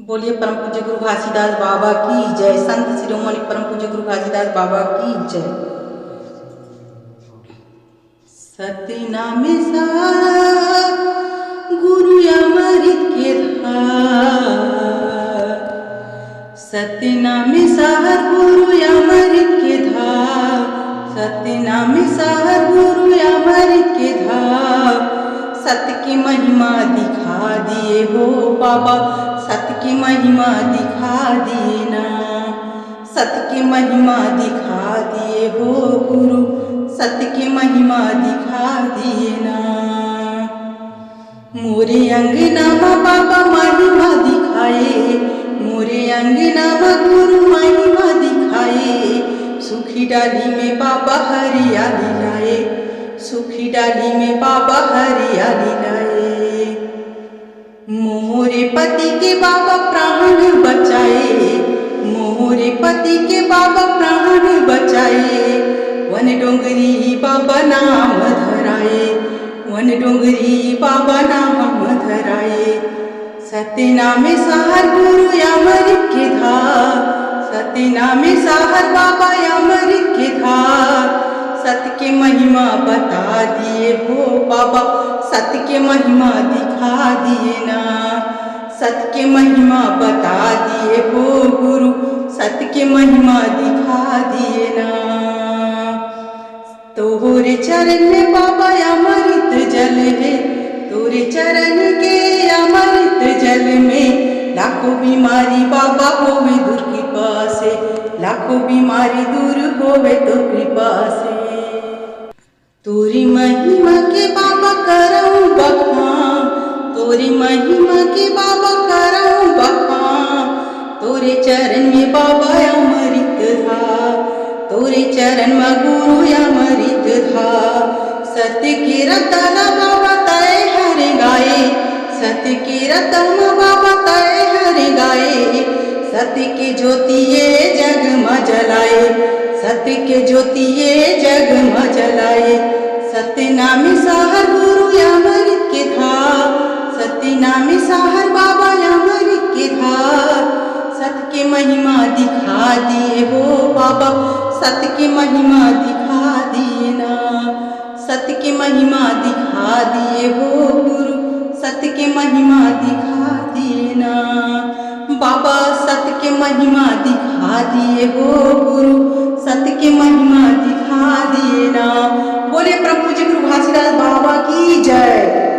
बोलिए परम पूज्य गुरु घासीदास बाबा की जय। संत शिरोमणि परम पूज्य गुरु घासीदास बाबा की जय। सतनाम सार गुरु अमृत के धार, सतनाम सार गुरु अमृत के धार, सतनाम सार गुरु अमृत के धार। सत्य की महिमा दिखा दिए हो बाबा, सत्य की महिमा दिखा दिए ना, सत्य की महिमा दिखा दिए हो गुरु, सत्य की महिमा दिखा दिए ना। मोरे अंगना में बाबा महिमा दिखाए, मोरे अंगना में गुरु महिमा दिखाए। सूखी डाली में बाबा हरियाली लाए, सूखी डाली में बाबा हरियाली लाए। मोरे पति के बाबा प्राण बचाए, मोरे पति के बाबा प्राण बचाए। वन डोंगरी बाबा नाम धराए, वन डोंगरी बाबा नाम धराए। सतनाम सार गुरु अमृत के धार, सतनाम सार बाबा अमृत के धार। सत्य के महिमा बता दिए हो बाबा, सत्य के महिमा दिखा दिए ना, सत्य के महिमा बता दिए हो गुरु, सत्य के महिमा दिखा दिए ना। तोरे चरण में बाबा अमृत जल है, तोरे चरण के अमृत जल में। लाखों बीमारी बाबा होवे दूर कृपा से, लाखों बीमारी दूर होवे तो कृपा से। तोरी महिमा के बाबा करऊं बखान, तोरी महिमा के बाबा करऊं बखान। तोरे चरण में बाबा अमृत धार, तोरे चरण में गुरु अमृत धार। सत्य के रतन बाबा तय हर गाए, सत्य के रतन बाबा तय हर गाए। सत्य के ज्योतिये जग में जलाए, सत्य के ज्योतिये जग में जलाए। सतनाम सार गुरु अमृत के धार, सतनाम सार बाबा अमृत के धार। सत्य के महिमा दिखा दिए हो बाबा, सत्य के महिमा दिखा दिए ना, सत्य के महिमा दिखा दिए हो गुरु, सत्य के महिमा दिखा दिए ना। बाबा सत्य के महिमा दिखा दिए हो गुरु, सत्य के महिमा दिखा दिए ना। बोले परम पूज्य गुरु घासीदास बाबा की जय।